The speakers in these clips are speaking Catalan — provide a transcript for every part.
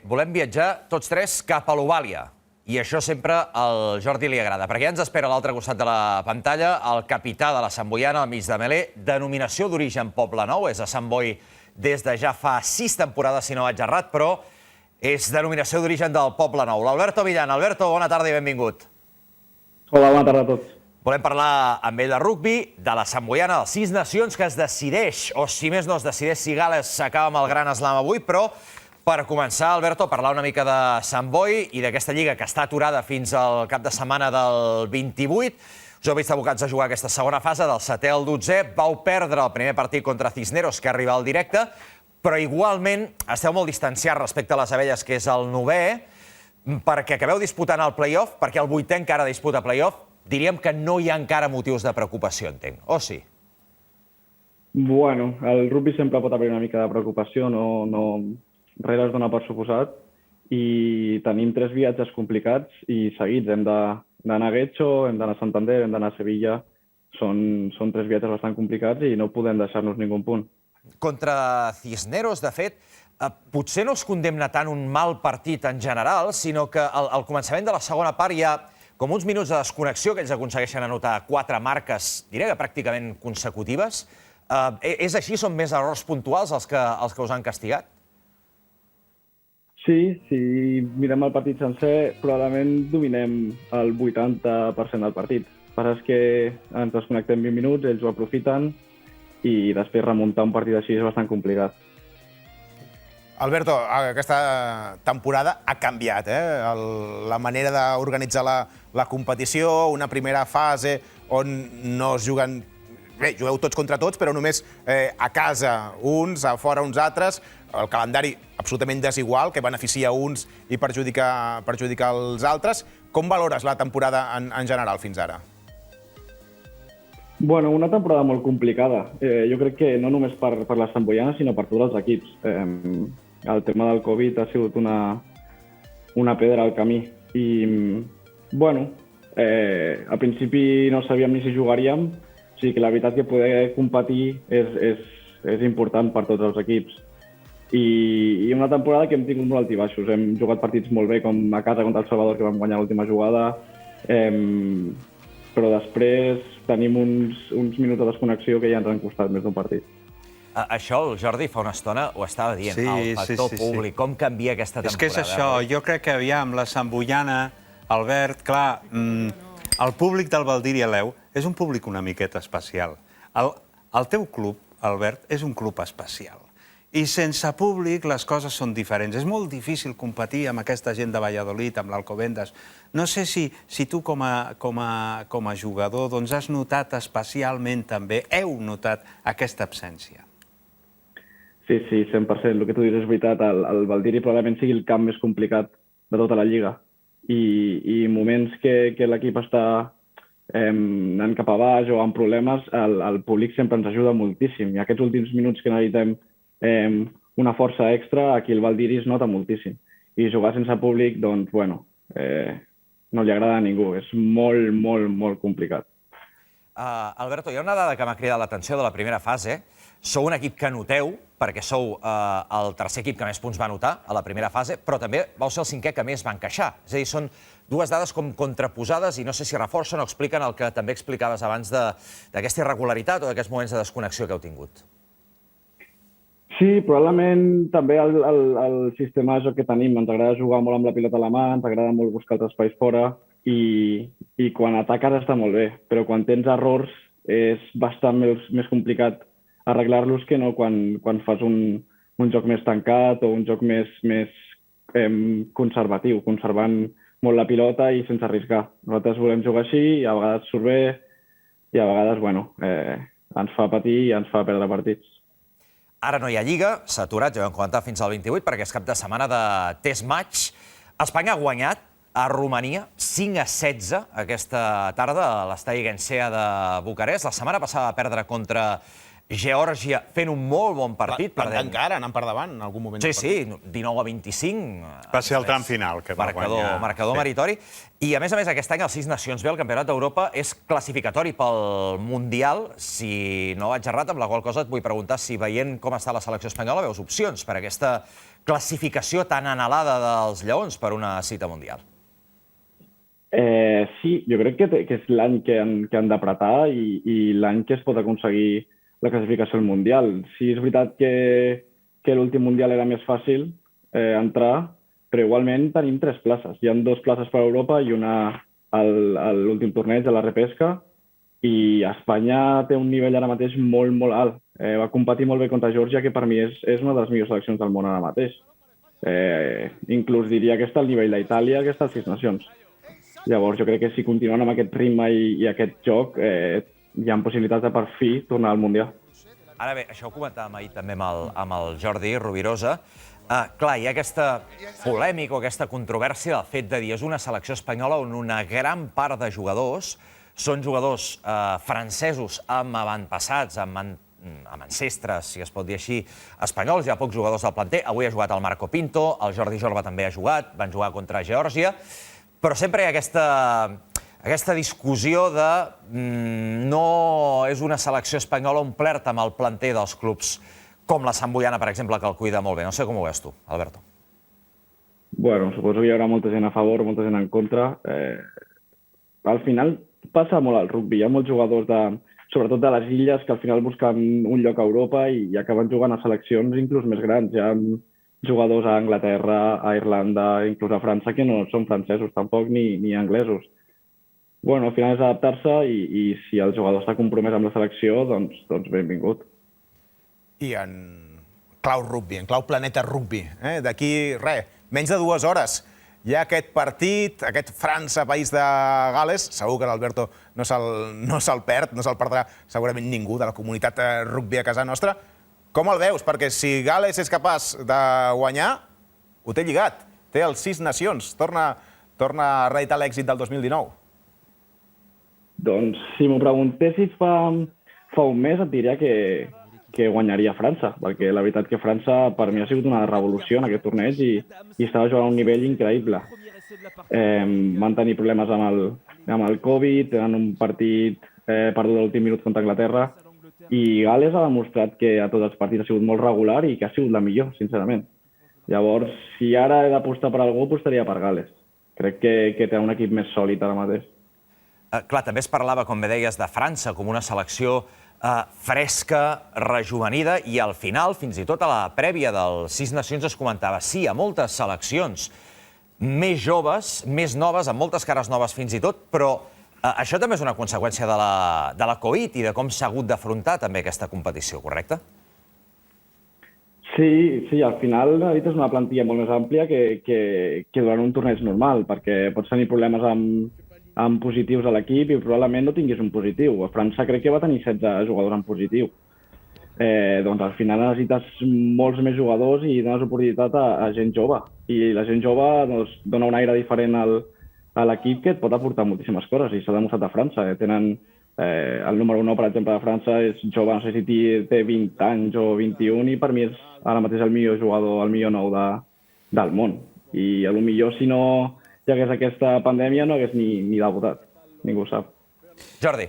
volem viatjar tots tres cap a l'Ovàlia. I això sempre al Jordi li agrada, perquè ja ens espera a l'altre costat de la pantalla el capità de la Sant Boiana, al mig de Melé, denominació d'origen Poble Nou, és a Sant Boi des de ja fa 6 temporades, si no vaig errat, però és denominació d'origen del Poble Nou. L'Alberto Millán. Alberto, bona tarda i benvingut. Hola, bona tarda a tots. Volem parlar amb ell de rugbi, de la Sant Boiana, dels 6 nacions que es decideix, o si més no es decideix si Gal·les s'acaba amb el Gran Slam avui, però per començar, Alberto, parlar una mica de Sant Boi i d'aquesta lliga que està aturada fins al cap de setmana del 28. Us heu vist abocats a jugar aquesta segona fase, del 7è al 12è. Vau perdre el primer partit contra Cisneros, que arriba al directe, però igualment esteu molt distanciats respecte a les Abelles, que és el 9è, perquè acabeu disputant el play-off, perquè el 8è encara disputa play-off. Diríem que no hi ha encara motius de preocupació, entenc. O sí? Bueno, el rugby sempre pot haver una mica de preocupació, res es dona per suposat, i tenim 3 viatges complicats i seguits. Hem d'anar a Getxo, hem d'anar a Santander, hem d'anar a Sevilla. Són 3 viatges bastant complicats i no podem deixar-nos ningú punt. Contra Cisneros, de fet, potser no es condemna tant un mal partit en general, sinó que al començament de la segona part hi ha com uns minuts de desconnexió que ells aconsegueixen anotar 4 marques, diré que pràcticament consecutives. És així? Són més errors puntuals els que us han castigat? Sí, si mirem el partit sencer, probablement dominem el 80% del partit. El que passa és que ens desconnectem 20 minuts, ells ho aprofiten i després remuntar un partit així és bastant complicat. Alberto, aquesta temporada ha canviat, la manera d'organitzar la competició, una primera fase on no es juguen... Bé, jugueu tots contra tots, però només a casa uns, a fora uns altres. El calendari absolutament desigual, que beneficia uns i perjudica els altres. Com valores la temporada en general fins ara? Bueno, una temporada molt complicada. Jo crec que no només per la Sant Boiana, sinó per tots els equips. El tema del Covid ha sigut una pedra al camí. I, bueno, al principi no sabíem ni si jugaríem, o sigui que la veritat que poder competir és important per tots els equips. I una temporada que hem tingut molt altibaixos. Hem jugat partits molt bé, com a casa contra el Salvador, que vam guanyar l'última jugada, però després tenim uns minuts de desconnexió que ja ens han costat més d'un partit. Això el Jordi fa una estona ho estava dient, el factor públic. Com canvia aquesta temporada? És que és això, jo crec que aviam, la Sant Boiana, Albert, clar, el públic del Valdir i Aleu és un públic una miqueta especial. El teu club, Albert, és un club especial. I sense públic les coses són diferents. És molt difícil competir amb aquesta gent de Valladolid, amb l'Alcobendas. No sé si tu com a jugador doncs has notat especialment també, heu notat aquesta absència. Sí, 100%. El que tu dius és veritat. El Valdir probablement sigui el camp més complicat de tota la lliga. I moments que l'equip està anant cap a baix o amb problemes, el públic sempre ens ajuda moltíssim. I aquests últims minuts que necessitem una força extra, aquí el Valdir es nota moltíssim. I jugar sense públic, doncs, bueno, no li agrada a ningú. És molt, molt, molt complicat. Alberto, hi ha una dada que m'ha cridat l'atenció de la primera fase. Sou un equip que noteu, perquè sou el tercer equip que més punts va anotar a la primera fase, però també vau ser el 5è que més va encaixar. És a dir, són 2 dades com contraposades i no sé si reforcen o expliquen el que també explicaves abans d'aquesta irregularitat o d'aquests moments de desconnexió que heu tingut. Sí, probablement també el sistema de joc que tenim. Ens agrada jugar molt amb la pilota a la mà, ens agrada molt buscar els espais fora i quan ataques està molt bé, però quan tens errors és bastant més complicat arreglar-los que no quan fas un joc més tancat o un joc més conservatiu, conservant molt la pilota i sense arriscar. Nosaltres volem jugar així i a vegades surt bé i a vegades, bueno, ens fa patir i ens fa perdre partits. Ara no hi ha Lliga, s'ha aturat, ja ho vam comentar, fins al 28, perquè és cap de setmana de test match. Espanya ha guanyat a Romania 5-16 aquesta tarda a l'estadi Guensea de Bucarest. La setmana passada va perdre contra Geòrgia fent un molt bon partit. Encara anant per davant en algun moment. Sí, 19-25. Va ser el tram final que va guanyar. Marcador meritori. I, a més, aquest any el Sis Nacions B, el Campionat d'Europa, és classificatori pel Mundial, si no vaig errat, amb la qual cosa et vull preguntar si, veient com està la selecció espanyola, veus opcions per aquesta classificació tan anhelada dels lleons per una cita mundial. Sí, jo crec que és l'any que han d'apretar i l'any que es pot aconseguir la classificació al Mundial. Sí, és veritat que l'últim Mundial era més fàcil entrar, però igualment tenim 3 places. Hi ha 2 places per a Europa i una a l'últim torneig, a la repesca, i Espanya té un nivell ara mateix molt, molt alt. Va competir molt bé contra Geòrgia, que per mi és una de les millors seleccions del món ara mateix. Inclús diria que està al nivell d'Itàlia, que està als Sis Nacions. Llavors, jo crec que si continuen amb aquest ritme i aquest joc, hi ha possibilitats de per fi tornar al Mundial. Ara bé, això ho comentàvem ahir també amb el Jordi Rovirosa. Clar, hi ha aquesta polèmica o aquesta controvèrsia del fet de dir és una selecció espanyola on una gran part de jugadors són jugadors francesos amb avantpassats, amb ancestres, si es pot dir així, espanyols. Hi ha pocs jugadors del planter. Avui ha jugat el Marco Pinto, el Jordi Jorba també ha jugat, van jugar contra Geòrgia. Però sempre hi ha aquesta discussió de no és una selecció espanyola omplerta amb el planter dels clubs com la Santboiana, per exemple, que el cuida molt bé. No sé com ho veus tu, Alberto. Bueno, suposo que hi haurà molta gent a favor, molta gent en contra. Al final passa molt al rugby. Hi ha molts jugadors, sobretot de les illes, que al final busquen un lloc a Europa i acaben jugant a seleccions inclús més grans. Hi ha jugadors a Anglaterra, a Irlanda, inclús a França, que no són francesos tampoc ni anglesos. Bueno, al final és adaptar-se i si el jugador està compromès amb la selecció, doncs benvingut. I en clau rugby, en clau planeta rugby, d'aquí, menys de 2 hores, hi ha aquest partit, aquest França, país de Gales. Segur que l'Alberto no se'l perd, no se'l perdrà segurament ningú de la comunitat rugby a casa nostra. Com el veus? Perquè si Gales és capaç de guanyar, ho té lligat. Té els 6 nacions. Torna a reeditar l'èxit del 2019. Doncs si m'ho preguntessis fa un mes et diria que guanyaria França, perquè la veritat que França per mi ha sigut una revolució en aquest torneig i estava jugant a un nivell increïble. Van tenir problemes amb el Covid, en un partit perdut a l'últim minut contra Anglaterra, i Gales ha demostrat que a tots els partits ha sigut molt regular i que ha sigut la millor, sincerament. Llavors, si ara he d'apostar per algú, apostaria per Gales. Crec que té un equip més sòlid ara mateix. Clar, també es parlava, com bé deies, de França com una selecció fresca, rejuvenida, i al final, fins i tot a la prèvia dels 6 nacions es comentava, sí, a moltes seleccions més joves, més noves, amb moltes cares noves fins i tot, però això també és una conseqüència de la Covid i de com s'ha hagut d'afrontar també aquesta competició, correcte? Sí, al final la veritat és una plantilla molt més àmplia que durant un torneig normal, perquè pots tenir problemes amb positius a l'equip i probablement no tinguis un positiu. A França crec que va tenir 16 jugadors en positiu. Doncs al final necessites molts més jugadors i dones oportunitat a gent jove. I la gent jove dona un aire diferent a l'equip que et pot aportar moltíssimes coses i s'ha demostrat a França. Tenen el número 1, per exemple, de França és jove, no sé si té 20 anys o 21 i per mi és ara mateix el millor jugador, el millor nou del món. I potser si no hi hagués aquesta pandèmia no hagués ni debutat, ningú ho sap. Jordi.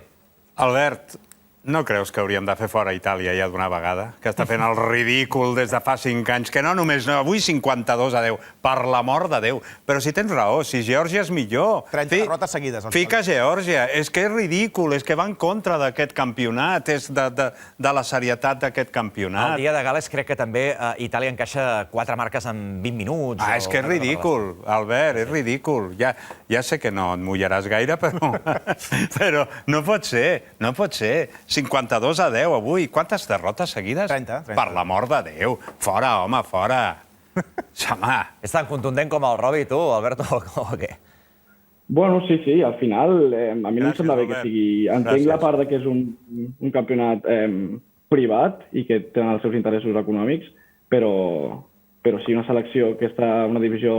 Albert, no creus que hauríem de fer fora Itàlia ja d'una vegada? Que està fent el ridícul des de fa 5 anys, que no només, avui 52-10, per l'amor de Déu. Però si tens raó, si Geòrgia és millor... 30 derrotes seguides. Fica Geòrgia, és que és ridícul, és que va en contra d'aquest campionat, és de la serietat d'aquest campionat. El dia de Gales crec que també Itàlia encaixa 4 marques en 20 minuts. És que és ridícul, Albert, és ridícul. Ja sé que no et mullaràs gaire, però no pot ser, no pot ser. 52-10 avui. Quantes derrotes seguides? 30. Per l'amor de Déu. Fora, home, fora. Home. És tan contundent com el Robi, tu, Alberto, o què? Bueno, sí, al final a mi no em sembla bé que sigui... Entenc la part que és un campionat privat i que tenen els seus interessos econòmics, però si una selecció que està en una divisió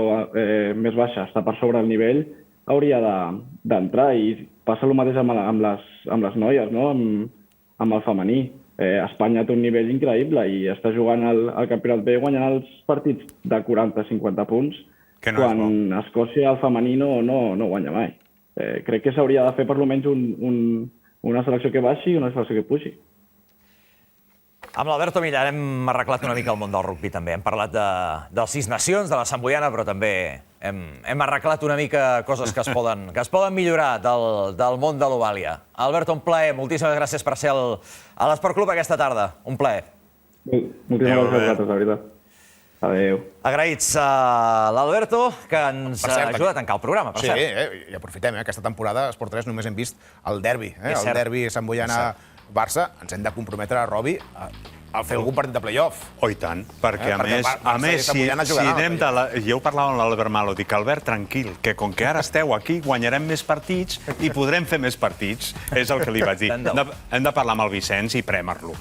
més baixa està per sobre el nivell, hauria d'entrar i passa el mateix amb les noies, no? Amb el femení. Espanya té un nivell increïble i està jugant al Campionat B guanyant els partits de 40-50 punts, Que no és quan Escòcia, el femení, no guanya mai. Crec que s'hauria de fer per almenys una selecció que baixi i una selecció que pugi. Amb l'Alberto Millar hem arreglat una mica el món del rugbi, també. Hem parlat dels Sis Nacions, de la Samboiana, però també hem arreglat una mica coses que es poden millorar del món de l'Ovàlia. Alberto, un plaer. Moltíssimes gràcies per ser a l'Esport Club aquesta tarda. Un plaer. Moltíssimes gràcies a vosaltres, la veritat. Adéu. Agraïts a l'Alberto, que ens ajuda a tancar el programa, per Sí, cert. i aprofitem, aquesta temporada a Esport 3 només hem vist el derbi, És cert. el derbi Samboiana-Barça. Ens hem de comprometre, Robi, a fer algun partit de play-off. Oh, i tant, perquè a Barça més, i Samboiana si jugaran al anem jo parlava amb l'Albert Malo, dic, Albert, tranquil, que com que ara esteu aquí, guanyarem més partits i podrem fer més partits. És el que li vaig dir. Hem de parlar amb el Vicenç i prèmer-lo.